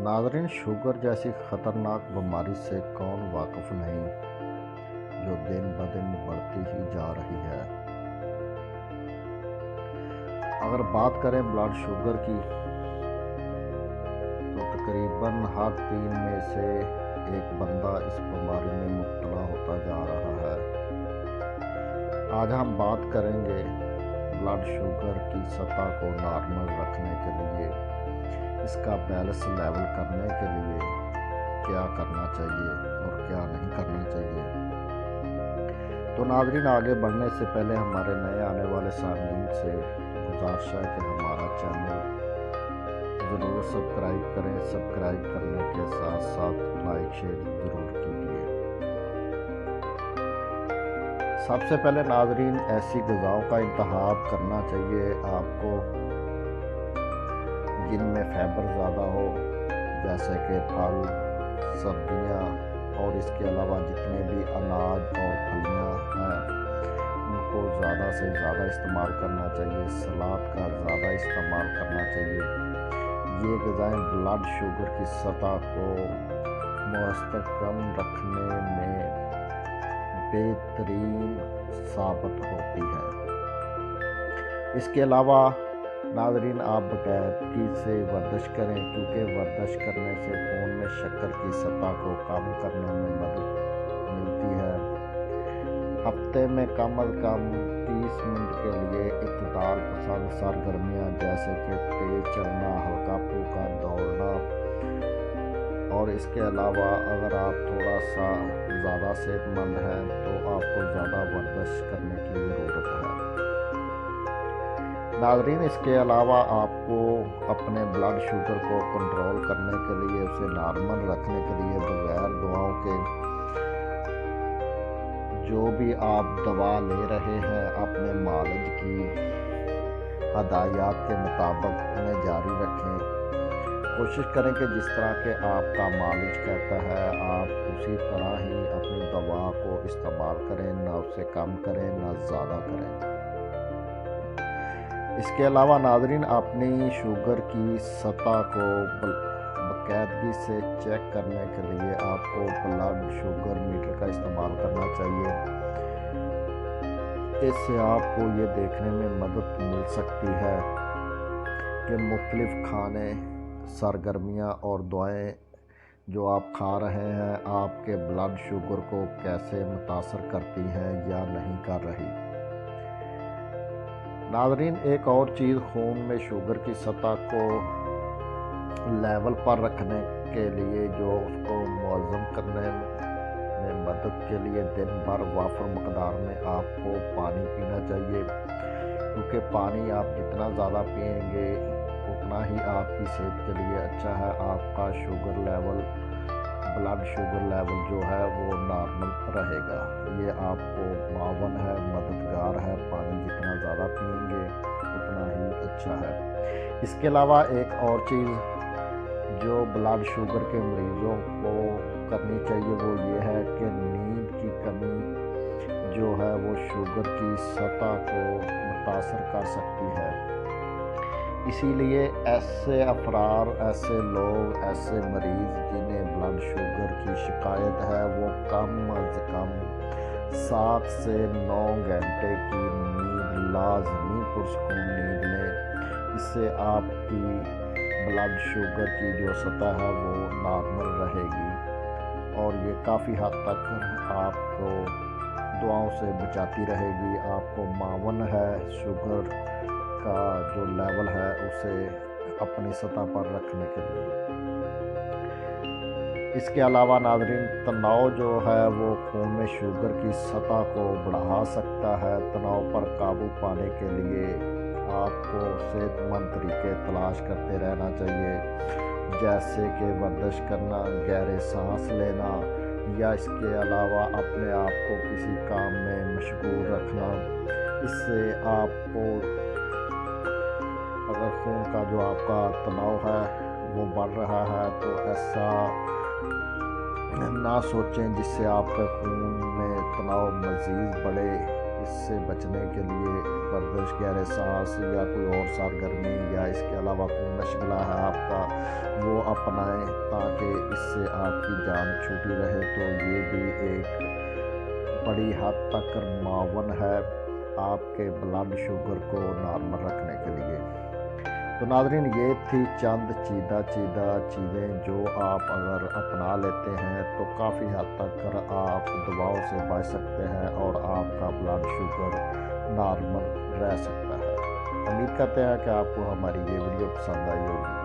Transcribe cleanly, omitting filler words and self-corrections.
नाज़रीन, शुगर जैसी ख़तरनाक बीमारी से कौन वाकिफ़ नहीं, जो दिन ब दिन बढ़ती ही जा रही है। अगर बात करें ब्लड शुगर की, तो तकरीबन हर 3 में से एक बंदा इस बीमारी में मुब्तला होता जा रहा है। आज हम बात करेंगे ब्लड शुगर की सतह को नॉर्मल रखने के लिए, इसका बैलेंस लेवल करने के लिए क्या करना चाहिए और क्या नहीं करना चाहिए। तो नाज़रीन, आगे बढ़ने से पहले हमारे नए आने वाले सामीन से गुजारिश है कि हमारा चैनल ज़रूर सब्सक्राइब करें। सब्सक्राइब करने के साथ साथ लाइक शेयर ज़रूर कीजिए। सबसे पहले नाज़रीन, ऐसी ग़िज़ाओं का इंतखाब करना चाहिए आपको जिनमें फाइबर ज़्यादा हो, जैसे कि फल, सब्जियां और इसके अलावा जितने भी अनाज और फलियां हैं उनको ज़्यादा से ज़्यादा इस्तेमाल करना चाहिए। सलाद का ज़्यादा इस्तेमाल करना चाहिए। ये ग़िज़ाएँ ब्लड शुगर की सतह को मुस्तकम रखने में बेहतरीन साबित होती है। इसके अलावा नाज़रीन, आप बाकायदगी से वर्जिश करें, क्योंकि वर्जिश करने से खून में शक्कर की सतह को कम करने में मदद मिलती है। हफ्ते में कम अज़ कम 30 मिनट के लिए इत्तदाल पसंद सरगर्मियाँ जैसे कि तेज़ चलना, हल्का फुल्का दौड़ना, और इसके अलावा अगर आप थोड़ा सा ज़्यादा सेहतमंद हैं तो आपको ज़्यादा वर्जिश करने की ज़रूरत है। नाज़रीन, इसके अलावा आपको अपने ब्लड शुगर को कंट्रोल करने के लिए, उसे नॉर्मल रखने के लिए बगैर दवाओं के जो भी आप दवा ले रहे हैं अपने मालिज की हदायत के मुताबिक उन्हें जारी रखें। कोशिश करें कि जिस तरह के आपका मालिज कहता है आप उसी तरह ही अपनी दवा को इस्तेमाल करें, ना उससे कम करें ना ज़्यादा करें। इसके अलावा नाज़रीन, अपनी शुगर की सतह को बाकायदगी से चेक करने के लिए आपको ब्लड शुगर मीटर का इस्तेमाल करना चाहिए। इससे आपको ये देखने में मदद मिल सकती है कि मुख्तलिफ खाने, सरगर्मियाँ और दवाएं जो आप खा रहे हैं आपके ब्लड शुगर को कैसे मुतासर करती हैं या नहीं कर रही। नाज़रीन, एक और चीज़, खून में शुगर की सतह को लेवल पर रखने के लिए, जो उसको मुअज़्ज़म करने में मदद के लिए दिन भर वाफर मकदार में आपको पानी पीना चाहिए, क्योंकि पानी आप जितना ज़्यादा पिएंगे उतना ही आपकी सेहत के लिए अच्छा है। आपका sugar level, blood sugar level जो है वो नॉर्मल रहेगा। ये आपको मावन है, मददगार है। पानी जितना ज़्यादा पिएंगे उतना ही अच्छा है। इसके अलावा एक और चीज़ जो ब्लड शुगर के मरीज़ों को करनी चाहिए वो ये है कि नींद की कमी जो है वो शुगर की सतह को मुतासर कर सकती है। इसीलिए ऐसे अफराद, ऐसे लोग, ऐसे मरीज़ जिन्हें ब्लड शुगर की शिकायत है वो कम अज़ कम 7 से 9 घंटे की नींद, लाज़मी पुरसकून नींद लें। इससे आपकी ब्लड शुगर की जो सतह है वो नॉर्मल रहेगी और ये काफ़ी हद तक आपको दुआओं से बचाती रहेगी। आपको मावन है शुगर का जो लेवल है उसे अपनी सतह पर रखने के लिए। इसके अलावा नाज़रीन, तनाव जो है वो खून में शुगर की सतह को बढ़ा सकता है। तनाव पर काबू पाने के लिए आपको सेहतमंद तरीके तलाश करते रहना चाहिए, जैसे कि वर्जिश करना, गहरे सांस लेना, या इसके अलावा अपने आप को किसी काम में मशगूल रखना। इससे आपको अगर खून का जो आपका तनाव है वो बढ़ रहा है तो ऐसा ना सोचें जिससे आपके खून में तनाव मज़ीद बढ़े اس سے بچنے کے لیے ورزش گہرے سانس یا کوئی اور سرگرمی یا اس کے علاوہ کوئی مشغلہ ہے آپ کا وہ اپنائیں تاکہ اس سے آپ کی جان چھوٹی رہے، تو یہ بھی ایک بڑی حد تک معاون ہے آپ کے بلڈ شوگر کو نارمل رکھنے کے لیے۔ تو ناظرین، یہ تھی چند چیزیں جو آپ اگر اپنا لیتے ہیں تو کافی حد تک آپ دواؤں سے بچ سکتے ہیں اور آپ کا بلڈ شوگر نارمل رہ سکتا ہے۔ امید کرتے ہیں کہ آپ کو ہماری یہ ویڈیو پسند آئی ہوگی۔